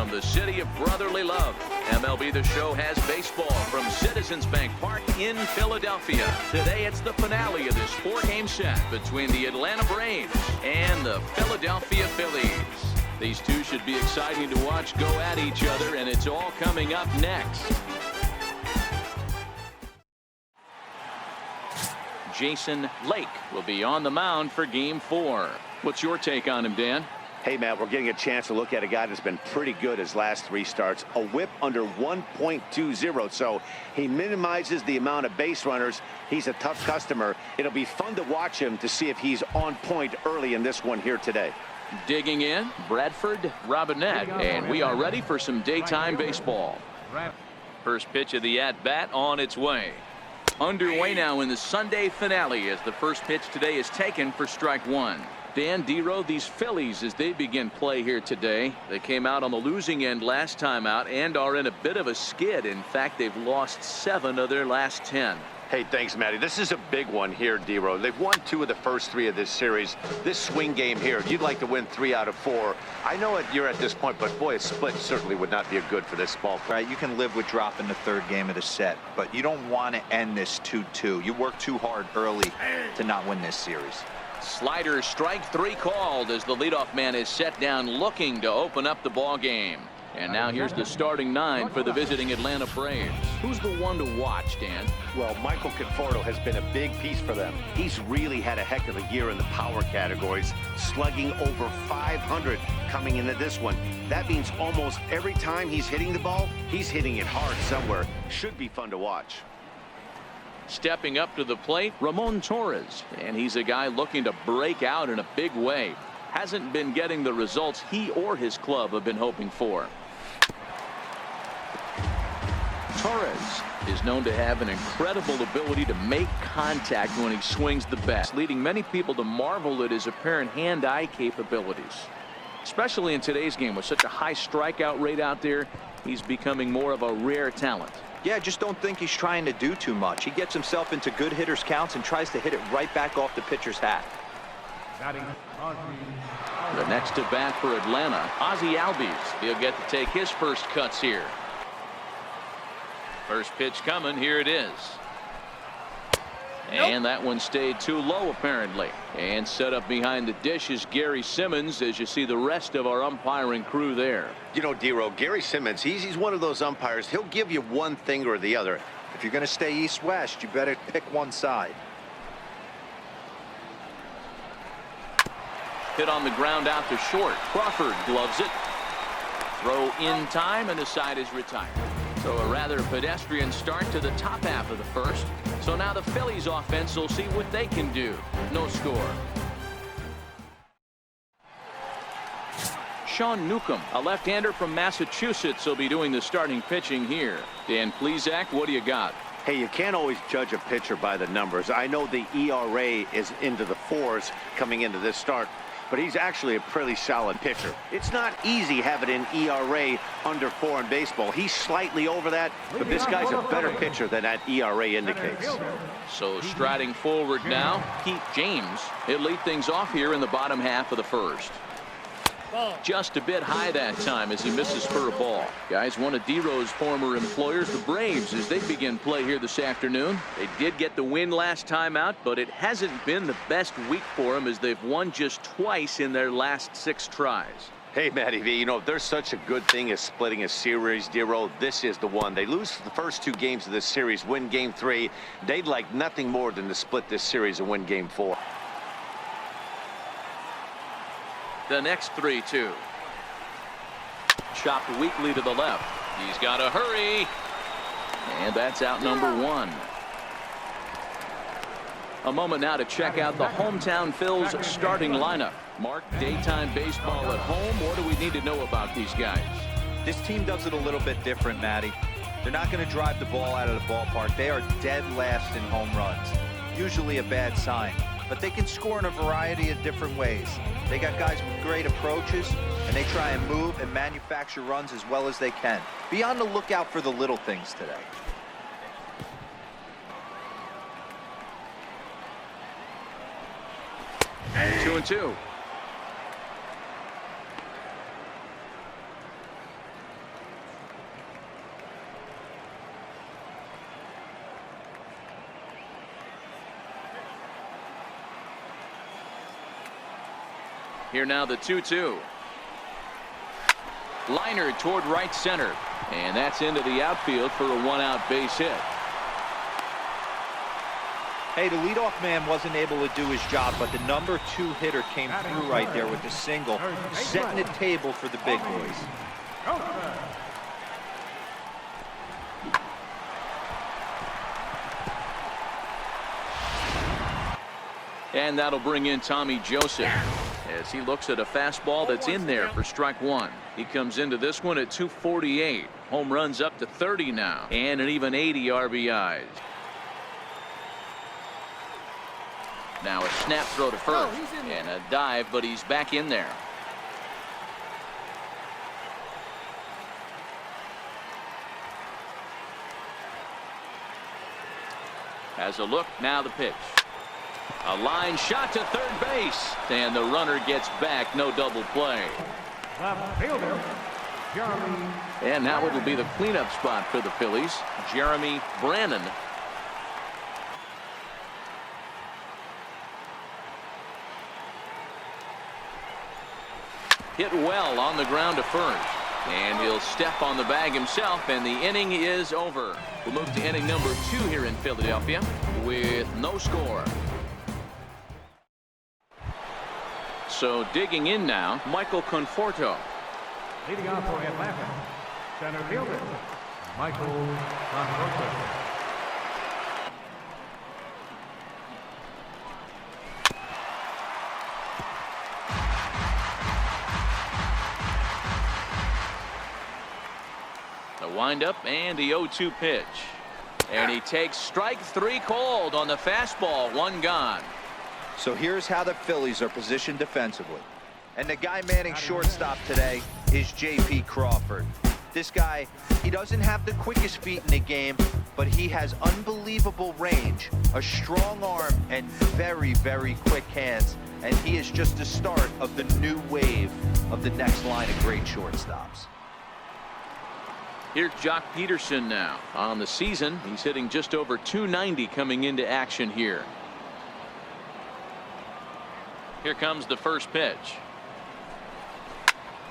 from the city of brotherly love. MLB The Show has baseball from Citizens Bank Park in Philadelphia. Today it's the finale of this 4-game set between the Atlanta Braves and the Philadelphia Phillies. These two should be exciting to watch go at each other, and it's all coming up next. Jason Lake will be on the mound for Game 4. What's your take on him, Dan? Hey, Matt, we're getting a chance to look at a guy that's been pretty good his last 3 starts. A whip under 1.20, so he minimizes the amount of base runners. He's a tough customer. It'll be fun to watch him to see if he's on point early in this one here today. Digging in, Bradford Robinette, and we are ready for some daytime baseball. First pitch of the at-bat on its way. Underway now in the Sunday finale as the first pitch today is taken for strike 1. Dan Dero, these Phillies, as they begin play here today, they came out on the losing end last time out and are in a bit of a skid. In fact, they've lost 7 of their last 10. Hey, thanks, Matty. This is a big one here, Dero. They've won 2 of the first 3 of this series. This swing game here, you'd like to win 3 out of 4. I know you're at this point, but boy, a split certainly would not be good for this ball. Right, you can live with dropping the 3rd game of the set, but you don't want to end this 2-2. You work too hard early to not win this series. Slider strike 3 called as the leadoff man is set down looking to open up the ball game. And now here's the starting 9 for the visiting Atlanta Braves. Who's the one to watch, Dan? Well, Michael Conforto has been a big piece for them. He's really had a heck of a year in the power categories, slugging over 500 coming into this one. That means almost every time he's hitting the ball, he's hitting it hard somewhere. Should be fun to watch. Stepping up to the plate, Ramon Torres, and he's a guy looking to break out in a big way. Hasn't been getting the results he or his club have been hoping for. Torres is known to have an incredible ability to make contact when he swings the bat, leading many people to marvel at his apparent hand-eye capabilities. Especially in today's game with such a high strikeout rate out there, he's becoming more of a rare talent. Yeah, just don't think he's trying to do too much. He gets himself into good hitters' counts and tries to hit it right back off the pitcher's hat. The next to bat for Atlanta, Ozzie Albies. He'll get to take his first cuts here. First pitch coming. Here it is. And that one stayed too low apparently. And set up behind the dish is Gary Simmons as you see the rest of our umpiring crew there. You know, Dero, Gary Simmons, he's one of those umpires. He'll give you one thing or the other. If you're going to stay east-west, you better pick one side. Hit on the ground out to short. Crawford gloves it. Throw in time and the side is retired. So a rather pedestrian start to the top half of the first. So now the Phillies offense will see what they can do. No score. Sean Newcomb, a left-hander from Massachusetts, will be doing the starting pitching here. Dan Plesac, what do you got? Hey, you can't always judge a pitcher by the numbers. I know the ERA is into the 4s coming into this start, but he's actually a pretty solid pitcher. It's not easy having an ERA under 4 in baseball. He's slightly over that, but this guy's a better pitcher than that ERA indicates. So striding forward now, Pete James. He'll lead things off here in the bottom half of the first. Just a bit high that time as he misses for a ball. Guys, one of Dero's former employers, the Braves, as they begin play here this afternoon. They did get the win last time out, but it hasn't been the best week for them as they've won just twice in their last 6 tries. Hey, Matty V, you know, if there's such a good thing as splitting a series, Dero, this is the one. They lose the first 2 games of this series, win Game 3. They'd like nothing more than to split this series and win Game 4. The next 3-2. Chopped weakly to the left. He's got to hurry. And that's out number 1. A moment now to check out the hometown Phils starting lineup. Mark, daytime baseball at home. What do we need to know about these guys? This team does it a little bit different, Matty. They're not going to drive the ball out of the ballpark. They are dead last in home runs. Usually a bad sign. But they can score in a variety of different ways. They got guys with great approaches, and they try and move and manufacture runs as well as they can. Be on the lookout for the little things today. Here now the 2-2. Liner toward right center. And that's into the outfield for a one-out base hit. Hey, the leadoff man wasn't able to do his job, but the number 2 hitter came through right there with the single, setting the table for the big boys. And that'll bring in Tommy Joseph as he looks at a fastball that's in there for strike one. He comes into this one at 248. Home runs up to 30 now, and an even 80 RBIs. Now a snap throw to first and a dive, but he's back in there. Has a look, now the pitch. A line shot to third base, and the runner gets back, no double play. And now it'll be the cleanup spot for the Phillies, Jeremy Brannon. Hit well on the ground to first. And he'll step on the bag himself, and the inning is over. We'll move to inning number 2 here in Philadelphia with no score. So digging in now, Michael Conforto. Leading off for Atlanta, center fielder, Michael Conforto. The windup and the 0-2 pitch. And he takes strike 3 called on the fastball, 1 gone. So here's how the Phillies are positioned defensively. And the guy manning shortstop today is J.P. Crawford. This guy, he doesn't have the quickest feet in the game, but he has unbelievable range, a strong arm, and very, very quick hands. And he is just the start of the new wave of the next line of great shortstops. Here's Jock Peterson now. On the season, he's hitting just over 290 coming into action here. Here comes the first pitch.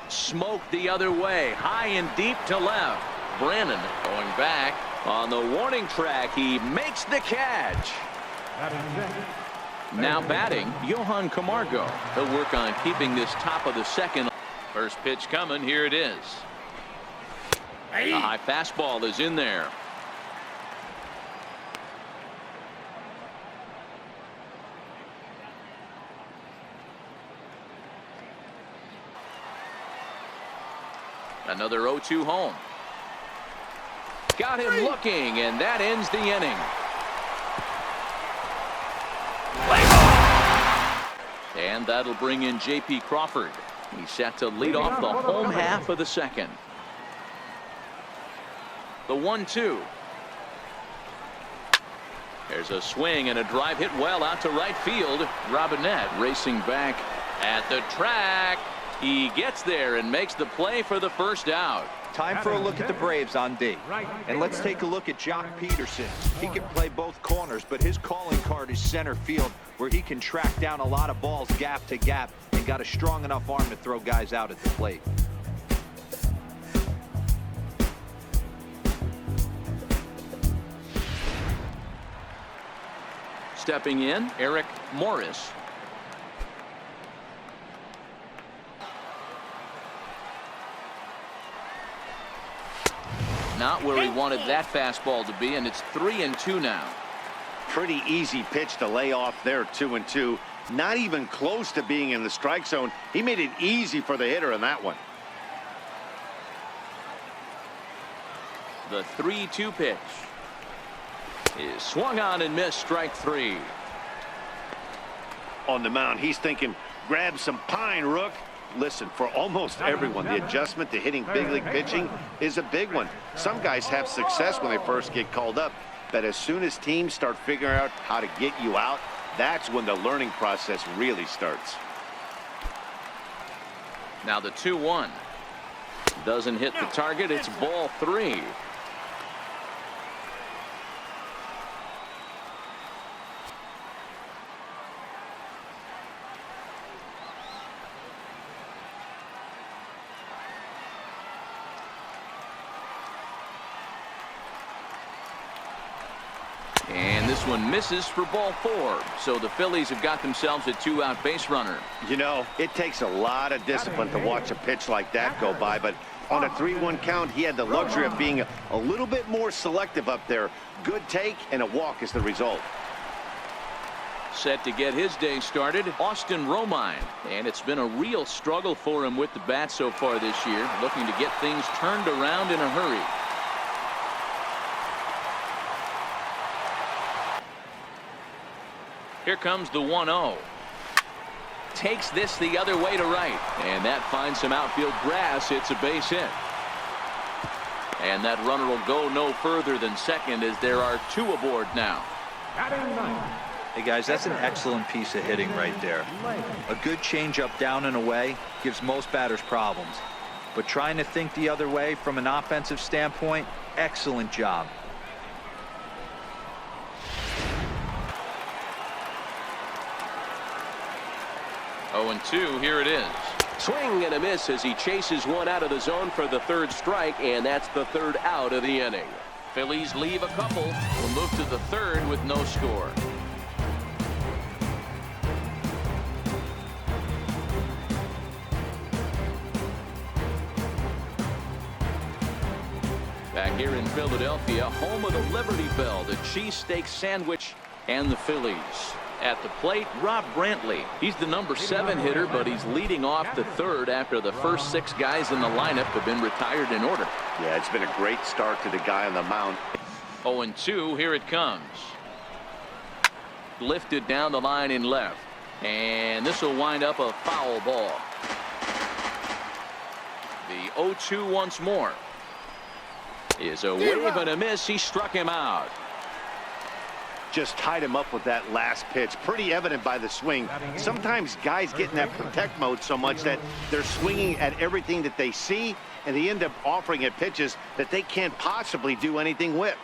Smoked the other way, high and deep to left. Brannon going back on the warning track. He makes the catch. Now batting, Johan Camargo. He'll work on keeping this top of the second. First pitch coming. Here it is. A high fastball is in there. Another 0-2 home. Got him looking, and that ends the inning. And that'll bring in J.P. Crawford. He's set to lead off the home half of the second. The 1-2. There's a swing and a drive hit well out to right field. Robinette racing back at the track. He gets there and makes the play for the first out. Time for a look at the Braves on D. And let's take a look at Jock Peterson. He can play both corners, but his calling card is center field, where he can track down a lot of balls gap to gap and got a strong enough arm to throw guys out at the plate. Stepping in, Eric Morris. Not where he wanted that fastball to be, and it's 3-2 now. Pretty easy pitch to lay off there, 2-2. Not even close to being in the strike zone. He made it easy for the hitter in that one. The 3-2 pitch is swung on and missed, strike 3. On the mound, he's thinking, grab some pine, Rook. Listen, for almost everyone, the adjustment to hitting big league pitching is a big one. Some guys have success when they first get called up, but as soon as teams start figuring out how to get you out, that's when the learning process really starts. Now the 2-1. Doesn't hit the target. It's ball 3. This one misses for ball 4. So the Phillies have got themselves a 2-out base runner. You know, it takes a lot of discipline to watch a pitch like that go by, but on a 3-1 count, he had the luxury of being a little bit more selective up there. Good take, and a walk is the result. Set to get his day started, Austin Romine. And it's been a real struggle for him with the bat so far this year, looking to get things turned around in a hurry. Here comes the 1-0. Takes this the other way to right. And that finds some outfield grass. It's a base hit. And that runner will go no further than second as there are 2 aboard now. Hey guys, that's an excellent piece of hitting right there. A good changeup down and away gives most batters problems. But trying to think the other way from an offensive standpoint, excellent job. Oh, and 2, here it is. Swing and a miss as he chases one out of the zone for the 3rd strike, and that's the 3rd out of the inning. Phillies leave a couple. We'll move to the 3rd with no score. Back here in Philadelphia, home of the Liberty Bell, the cheesesteak sandwich, and the Phillies. At the plate, Rob Brantley. He's the number 7 hitter, but he's leading off the 3rd after the first 6 guys in the lineup have been retired in order. Yeah, it's been a great start to the guy on the mound. 0-2, here it comes. Lifted down the line in left. And this will wind up a foul ball. The 0-2 once more. Is a wave and a miss. He struck him out. Just tied him up with that last pitch. Pretty evident by the swing. Sometimes guys get in that protect mode so much that they're swinging at everything that they see, and they end up offering at pitches that they can't possibly do anything with.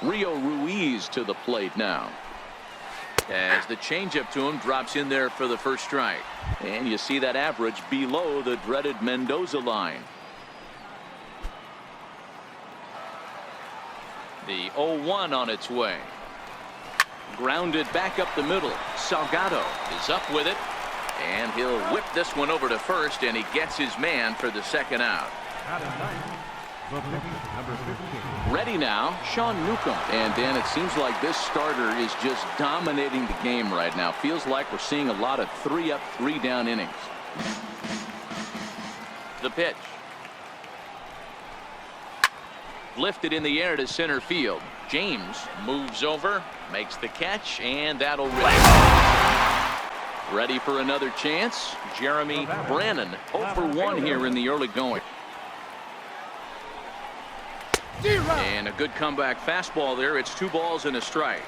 Rio Ruiz to the plate now. As the changeup to him drops in there for the first strike. And you see that average below the dreaded Mendoza line. The 0-1 on its way. Grounded back up the middle. Salgado is up with it. And he'll whip this one over to first, and he gets his man for the 2nd out. Ready now, Sean Newcomb. And Dan, it seems like this starter is just dominating the game right now. Feels like we're seeing a lot of 3-up, 3-down innings. The pitch. Lifted in the air to center field. James moves over, makes the catch, and that'll ready for another chance. Jeremy Brannon 0 for 1 here in the early going. And a good comeback fastball there. It's 2 balls and a strike.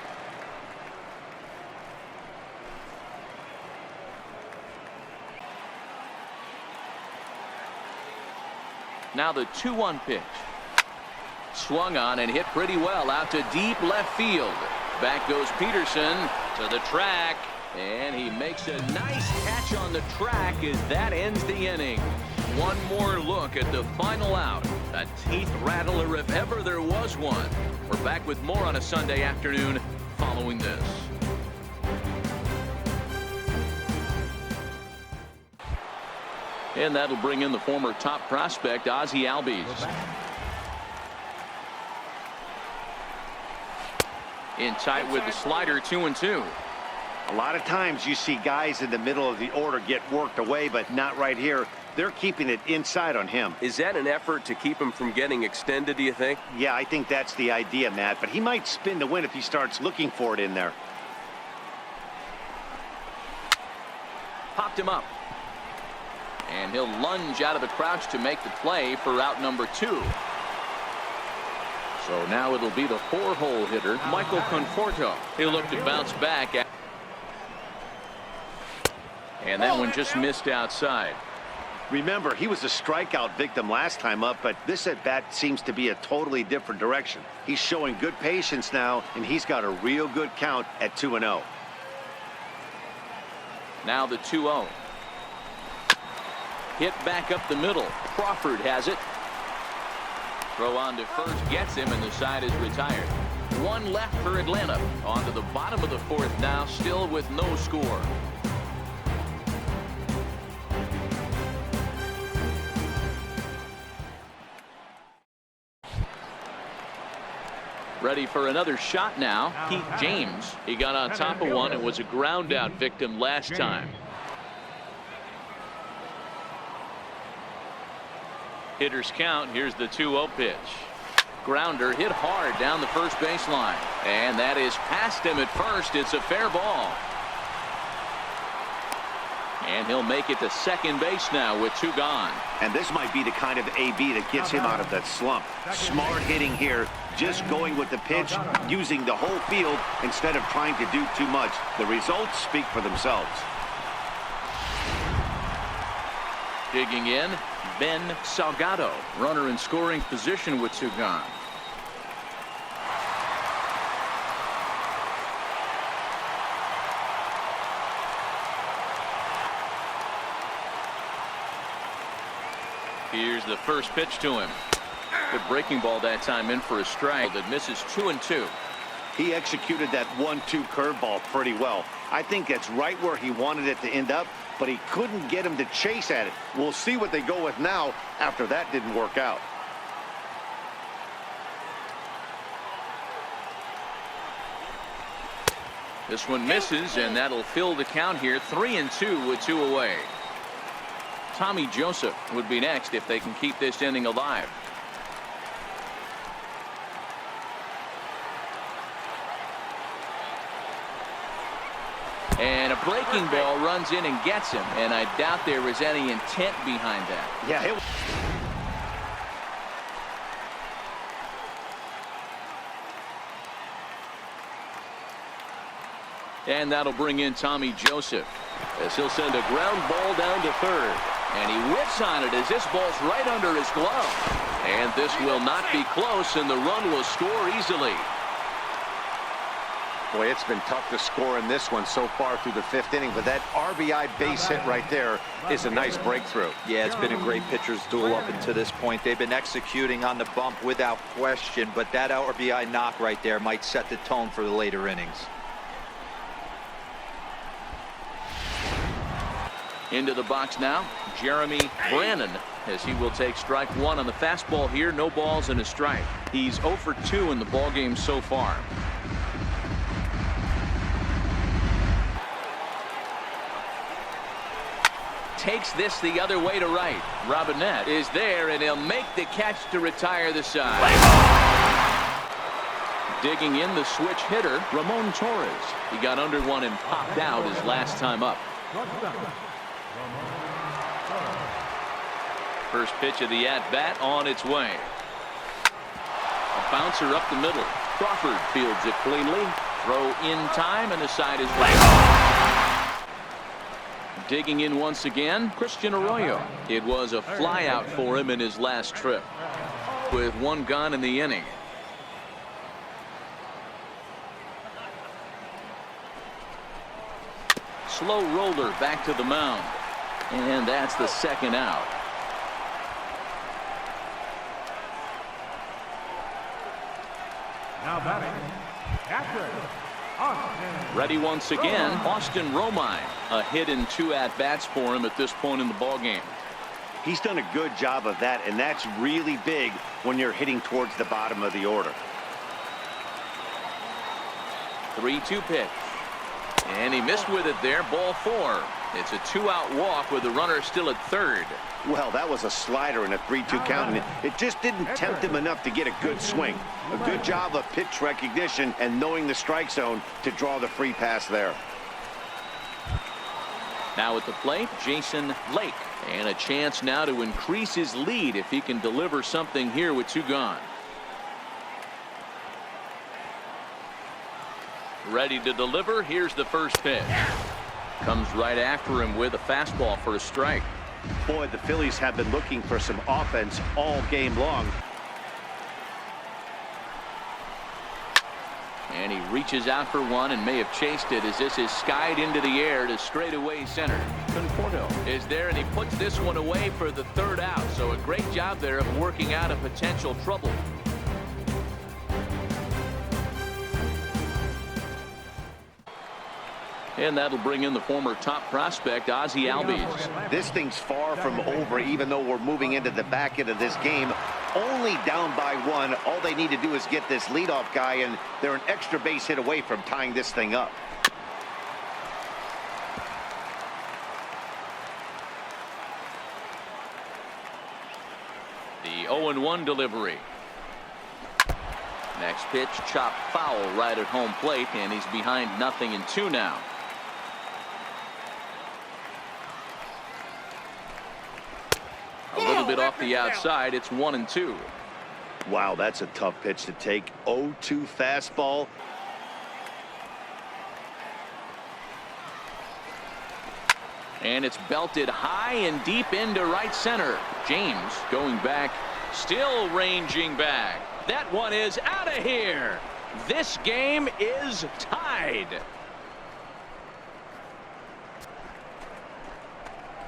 Now the 2-1 pitch. Swung on and hit pretty well out to deep left field. Back goes Peterson to the track, and he makes a nice catch on the track as that ends the inning. One more look at the final out. A teeth rattler if ever there was one. We're back with more on a Sunday afternoon following this. And that'll bring in the former top prospect, Ozzie Albies. In tight with the slider, 2-2. A lot of times you see guys in the middle of the order get worked away, but not right here. They're keeping it inside on him. Is that an effort to keep him from getting extended, do you think? Yeah, I think that's the idea, Matt, but he might spin to win if he starts looking for it in there. Popped him up. And he'll lunge out of the crouch to make the play for out number 2. So now it'll be the 4-hole hitter, Michael Conforto. He'll look to bounce back. And that one just missed outside. Remember, he was a strikeout victim last time up, but this at-bat seems to be a totally different direction. He's showing good patience now, and he's got a real good count at 2-0. Now the 2-0. Hit back up the middle. Crawford has it. Throw on to first gets him, and the side is retired. One left for Atlanta. On to the bottom of the fourth now, still with no score. Ready for another shot now. Pete James. He got on top of one and was a ground out victim last time. Hitters count. Here's the 2-0 pitch. Grounder hit hard down the first baseline. And that is past him at first. It's a fair ball. And he'll make it to second base now with 2 gone. And this might be the kind of AB that gets him out of that slump. Smart hitting here, just going with the pitch, using the whole field instead of trying to do too much. The results speak for themselves. Digging in, Ben Salgado. Runner in scoring position with 2 gone. Here's the first pitch to him. Good breaking ball that time, in for a strike that misses 2-2. He executed that 1-2 curveball pretty well. I think that's right where he wanted it to end up, but he couldn't get him to chase at it. We'll see what they go with now after that didn't work out. This one misses, and that'll fill the count here. 3-2 with 2 away. Tommy Joseph would be next if they can keep this inning alive. And a breaking ball runs in and gets him, and I doubt there was any intent behind that. Yeah, And that'll bring in Tommy Joseph, as he'll send a ground ball down to third. And he whiffs on it as this ball's right under his glove. And this will not be close, and the run will score easily. boy, it's been tough to score in this one so far through the 5th inning, but that RBI base hit right there is a nice breakthrough. Yeah, it's been a great pitcher's duel up until this point. They've been executing on the bump without question, but that RBI knock right there might set the tone for the later innings. Into the box now, Jeremy Brannon, as he will take strike one on the fastball here. No balls and a strike. He's 0 for 2 in the ballgame so far. Takes this the other way to right. Robinette is there, and he'll make the catch to retire the side. Digging in, the switch hitter, Ramon Torres. He got under one and popped out his last time up. First pitch of the at-bat on its way. A bouncer up the middle. Crawford fields it cleanly. Throw in time, and the side is right. Digging in once again, Christian Arroyo. It was a flyout for him in his last trip, with one gone in the inning. Slow roller back to the mound, and that's the second out. Now batting, catcher, Austin. Ready once again, Austin Romine. A hit and 2 at-bats for him at this point in the ballgame. He's done a good job of that, and that's really big when you're hitting towards the bottom of the order. 3-2 pitch. And he missed with it there, ball 4. It's a 2-out walk with the runner still at third. Well, that was a slider in a 3-2 count, and it just didn't tempt him enough to get a good swing. A good job of pitch recognition and knowing the strike zone to draw the free pass there. Now at the plate, Jason Lake. And a chance now to increase his lead if he can deliver something here with 2 gone. Ready to deliver. Here's the first pitch. Comes right after him with a fastball for a strike. Boy, the Phillies have been looking for some offense all game long. And And he reaches out for one and may have chased it as this is skied into the air to straightaway center. Conforto is there, and he puts this one away for the third out. So a great job there of working out a potential trouble. And that'll bring in the former top prospect, Ozzie Albies. This thing's far from over, even though we're moving into the back end of this game. Only down by one. All they need to do is get this leadoff guy, and they're an extra base hit away from tying this thing up. The 0-1 delivery. Next pitch, chopped foul right at home plate, and he's behind 0-2 now. A little bit off the outside. It's 1-2. Wow, that's a tough pitch to take. 0-2 fastball. And it's belted high and deep into right center. James going back, still ranging back. That one is out of here. This game is tied.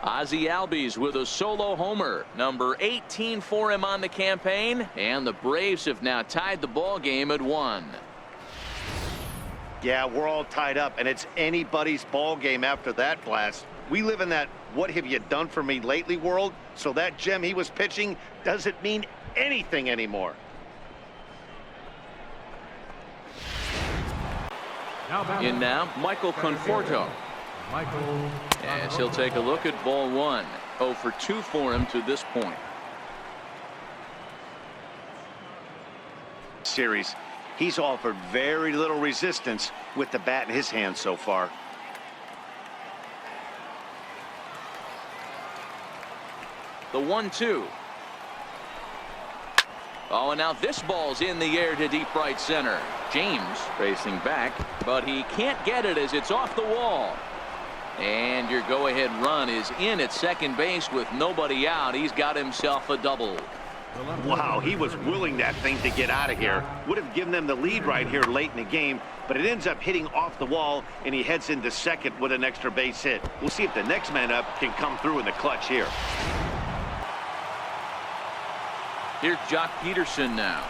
Ozzie Albies with a solo homer, number 18 for him on the campaign, and the Braves have now tied the ball game at 1. Yeah, we're all tied up, and it's anybody's ball game after that blast. We live in that "what have you done for me lately" world, so that gem he was pitching doesn't mean anything anymore. In now, Michael Conforto. As he'll take a look at ball 1. 0 for 2 for him to this point. Series, he's offered very little resistance with the bat in his hand so far. The 1-2. Oh, and now this ball's in the air to deep right center. James racing back, but he can't get it as it's off the wall. And your go-ahead run is in at second base with nobody out. He's got himself a double. Wow, he was willing that thing to get out of here. Would have given them the lead right here late in the game, but it ends up hitting off the wall, and he heads into second with an extra base hit. We'll see if the next man up can come through in the clutch here. Here's Jock Peterson now,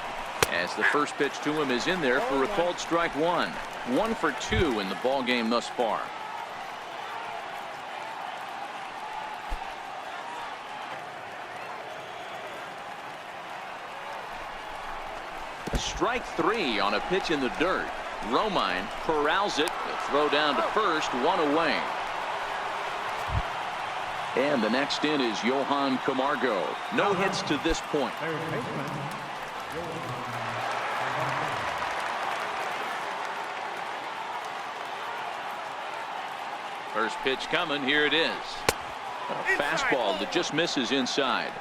as the first pitch to him is in there for a called strike 1. 1 for 2 in the ball game thus far. Strike 3 on a pitch in the dirt. Romine corrals it. The throw down to first, 1 away. And the next in is Johan Camargo. No hits to this point. First pitch coming. Here it is. A fastball that just misses inside.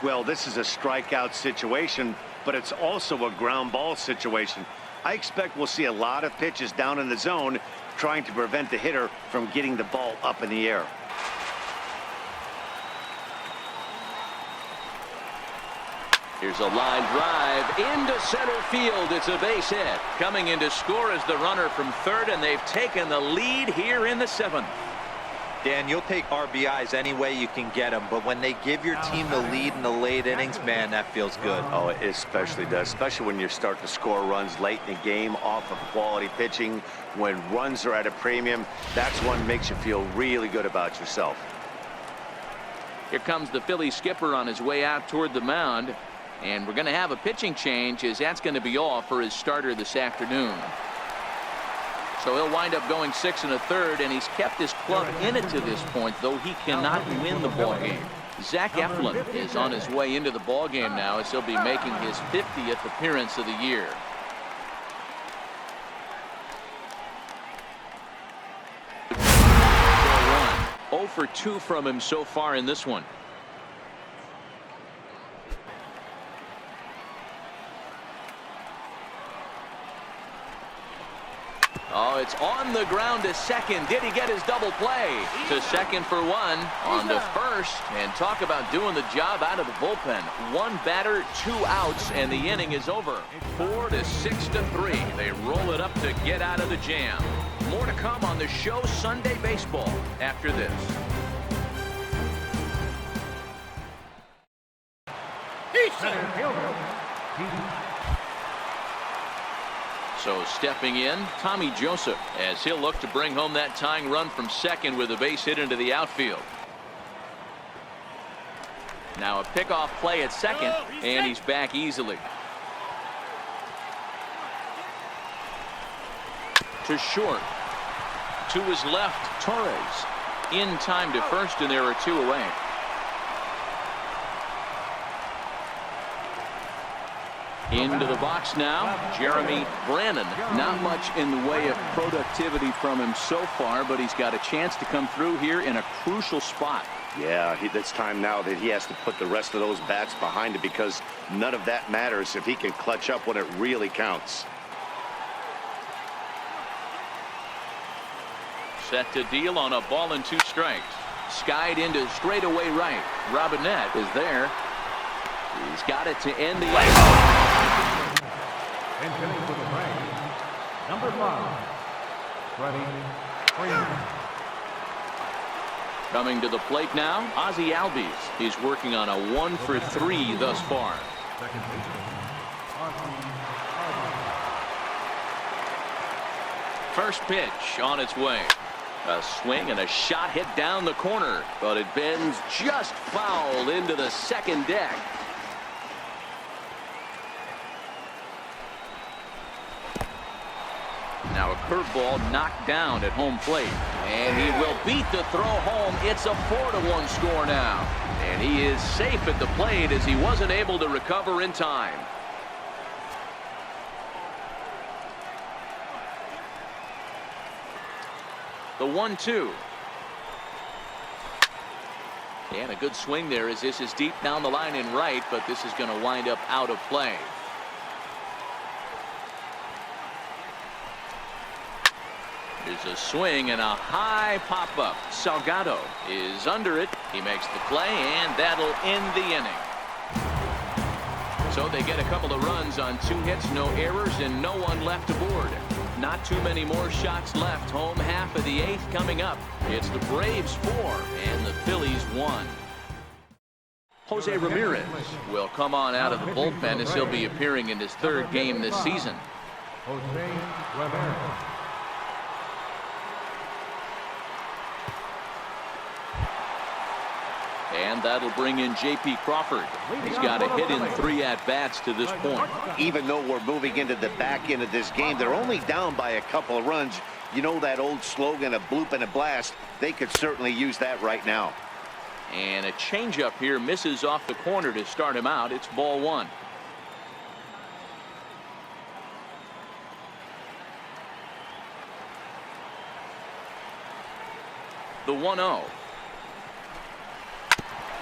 Well, this is a strikeout situation, but it's also a ground ball situation. I expect we'll see a lot of pitches down in the zone trying to prevent the hitter from getting the ball up in the air. Here's a line drive into center field. It's a base hit. Coming in to score is the runner from third, and they've taken the lead here in the 7th. Dan, you'll take RBIs any way you can get them, but when they give your team the lead in the late innings, man, that feels good. Oh, it especially does, especially when you start to score runs late in the game off of quality pitching. When runs are at a premium, that's what makes you feel really good about yourself. Here comes the Phillies skipper on his way out toward the mound, and we're going to have a pitching change, as that's going to be off for his starter this afternoon. So he'll wind up going 6 1/3, and he's kept his club in it to this point, though he cannot win the ball game. Zach Eflin is on his way into the ball game now, as he'll be making his 50th appearance of the year. Ball 1. 0 for 2 from him so far in this one. Oh, It's on the ground to second. Did he get his double play? To second for one. On to first. And talk about doing the job out of the bullpen. One batter, 2 outs, and the inning is over. 4 to 6 to 3. They roll it up to get out of the jam. More to come on the show Sunday Baseball after this. So stepping in, Tommy Joseph, as he'll look to bring home that tying run from second with a base hit into the outfield. Now a pickoff play at second, and he's back easily. To short. To his left, Torres. In time to first, and there are 2 away. Into the box now, Jeremy Brannon. Not much in the way of productivity from him so far, but he's got a chance to come through here in a crucial spot. Yeah, it's time now that he has to put the rest of those bats behind it, because none of that matters if he can clutch up when it really counts. Set to deal on a ball and 2 strikes. Skied into straightaway right. Robinette is there. He's got it to end the inning. And hitting for the Braves, number 5, Freddie Freeman. Coming to the plate now, Ozzie Albies. He's working on a 1 for 3 thus far. Second baseman, Ozzie First pitch on its way. A swing and a shot hit down the corner, but it bends just foul into the second deck. Now a curveball knocked down at home plate, and he will beat the throw home. It's a 4-1 score now, and he is safe at the plate as he wasn't able to recover in time. The 1-2. And a good swing there as this is deep down the line in right, but this is going to wind up out of play. There's a swing and a high pop-up. Salgado is under it. He makes the play, and that'll end the inning. So they get a couple of runs on 2 hits, no errors, and no one left aboard. Not too many more shots left. Home half of the 8th coming up. It's the Braves 4 and the Phillies 1. Jose Ramirez will come on out of the bullpen as he'll be appearing in his 3rd game this season. Jose Ramirez. And that'll bring in J.P. Crawford. He's got a hit in 3 at-bats to this point. Even though we're moving into the back end of this game, they're only down by a couple of runs. You know that old slogan, a bloop and a blast? They could certainly use that right now. And a changeup here misses off the corner to start him out. It's ball 1. The 1-0.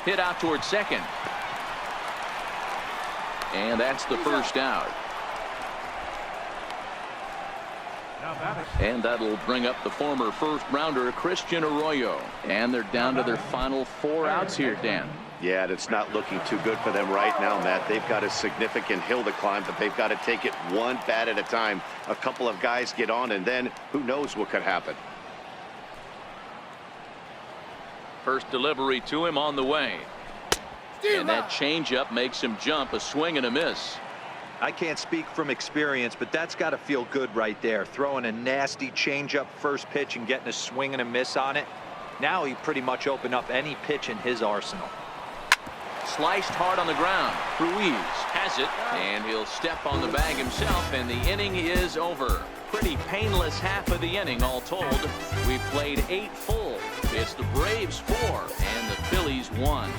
Hit out towards second. And that's the first out. And that'll bring up the former first-rounder Christian Arroyo. And they're down to their final 4 outs here, Dan. Yeah, it's not looking too good for them right now, Matt. They've got a significant hill to climb, but they've got to take it one bat at a time. A couple of guys get on, and then who knows what could happen. First delivery to him on the way. And that changeup makes him jump. A swing and a miss. I can't speak from experience, but that's got to feel good right there. Throwing a nasty changeup first pitch and getting a swing and a miss on it. Now he pretty much opened up any pitch in his arsenal. Sliced hard on the ground. Ruiz has it, and he'll step on the bag himself, and the inning is over. Pretty painless half of the inning all told. We played 8 full. It's the Braves 4 and the Phillies 1.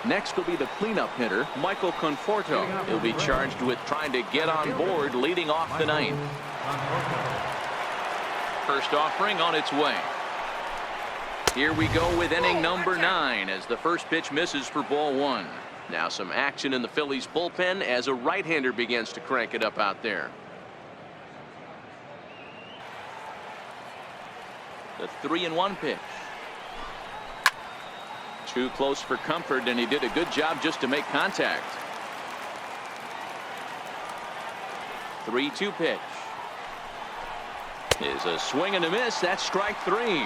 Next will be the cleanup hitter, Michael Conforto. He'll be charged with trying to get on board leading off the 9th. First offering on its way. Here we go with inning number 9 as the first pitch misses for ball 1. Now some action in the Phillies bullpen as a right-hander begins to crank it up out there. The 3-1 pitch. Too close for comfort, and he did a good job just to make contact. 3-2 pitch. Is a swing and a miss. That's strike 3.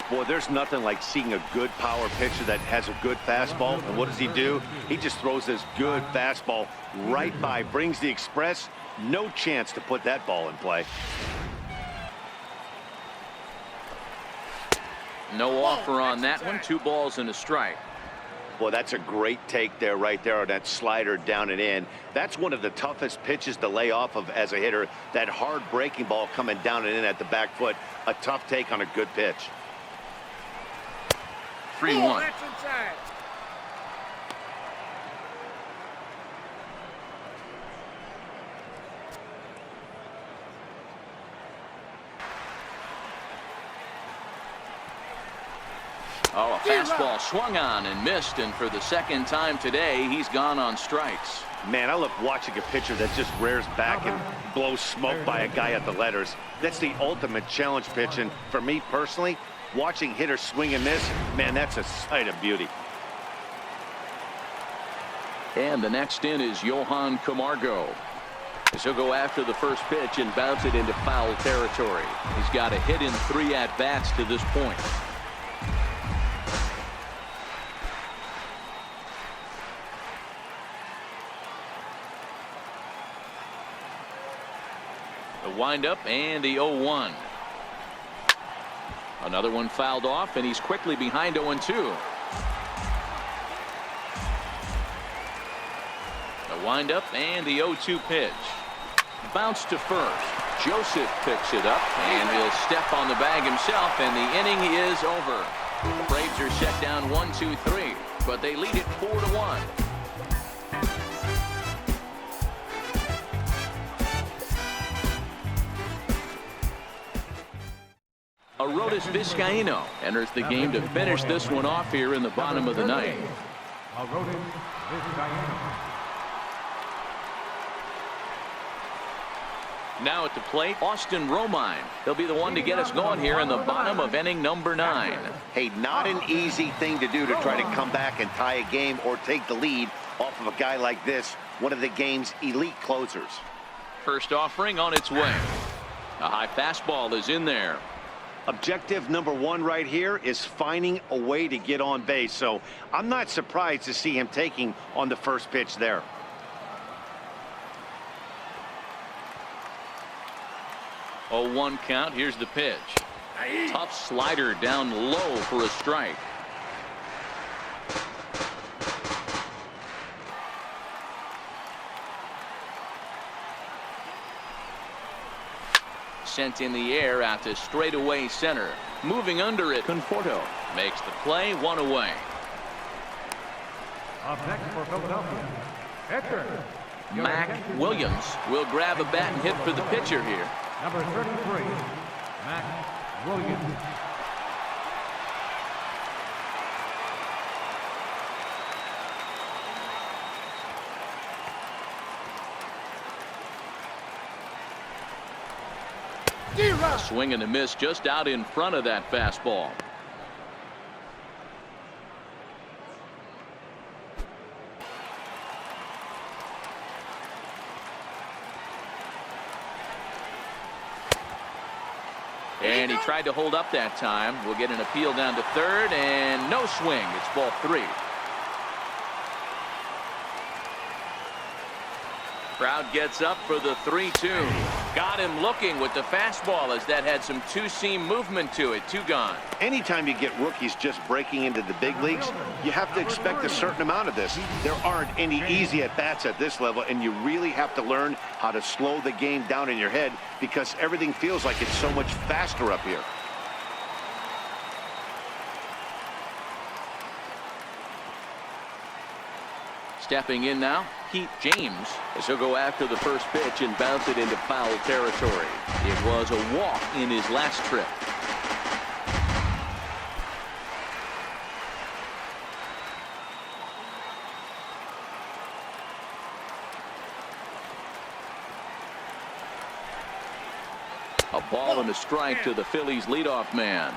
Boy, there's nothing like seeing a good power pitcher that has a good fastball. And what does he do? He just throws this good fastball right by, brings the express. No chance to put that ball in play. No offer on that one. 2 balls and a strike. Boy, that's a great take there, right there on that slider down and in. That's one of the toughest pitches to lay off of as a hitter. That hard breaking ball coming down and in at the back foot. A tough take on a good pitch. 3-1. Oh, a fastball swung on and missed, and for the second time today, he's gone on strikes. Man, I love watching a pitcher that just rears back and blows smoke by a guy at the letters. That's the ultimate challenge pitch, and for me personally, watching hitters swing and miss, man, that's a sight of beauty. And the next in is Johan Camargo. As he'll go after the first pitch and bounce it into foul territory. He's got a hit in 3 at-bats to this point. The windup and the 0-1. Another one fouled off, and he's quickly behind 0-2. The windup and the 0-2 pitch. Bounce to first. Joseph picks it up, and he'll step on the bag himself, and the inning is over. The Braves are set down 1-2-3, but they lead it 4-1. Arodys Vizcaíno enters the game to finish this one off here in the bottom of the ninth. Arodys Vizcaíno. Now at the plate, Austin Romine. He'll be the one to get us going here in the bottom of inning number 9. Hey, not an easy thing to do to try to come back and tie a game or take the lead off of a guy like this, one of the game's elite closers. First offering on its way. A high fastball is in there. Objective number 1 right here is finding a way to get on base. So I'm not surprised to see him taking on the first pitch there. Oh, 1 count. Here's the pitch. Tough slider down low for a strike. Sent in the air out to straightaway center. Moving under it, Conforto makes the play, 1 away. Up next for Philadelphia, pitcher Mac Williams will grab a bat and hit for the pitcher here. number 33, Mac Williams. A swing and a miss just out in front of that fastball. And he tried to hold up that time. We'll get an appeal down to third, and no swing. It's ball 3. Crowd gets up for the 3-2. Got him looking with the fastball as that had some two-seam movement to it. 2 gone. Anytime you get rookies just breaking into the big leagues, you have to expect a certain amount of this. There aren't any easy at-bats at this level, and you really have to learn how to slow the game down in your head because everything feels like it's so much faster up here. Stepping in now, Pete James, as he'll go after the first pitch and bounce it into foul territory. It was a walk in his last trip. A ball and a strike to the Phillies leadoff man.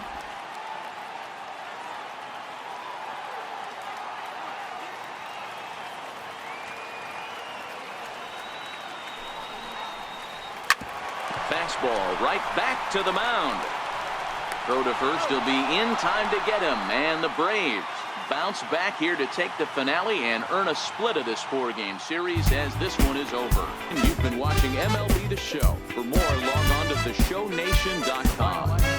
Fastball right back to the mound. Throw to first will be in time to get him, and the Braves bounce back here to take the finale and earn a split of this 4-game series as this one is over. And you've been watching MLB The Show. For more, log on to theshownation.com.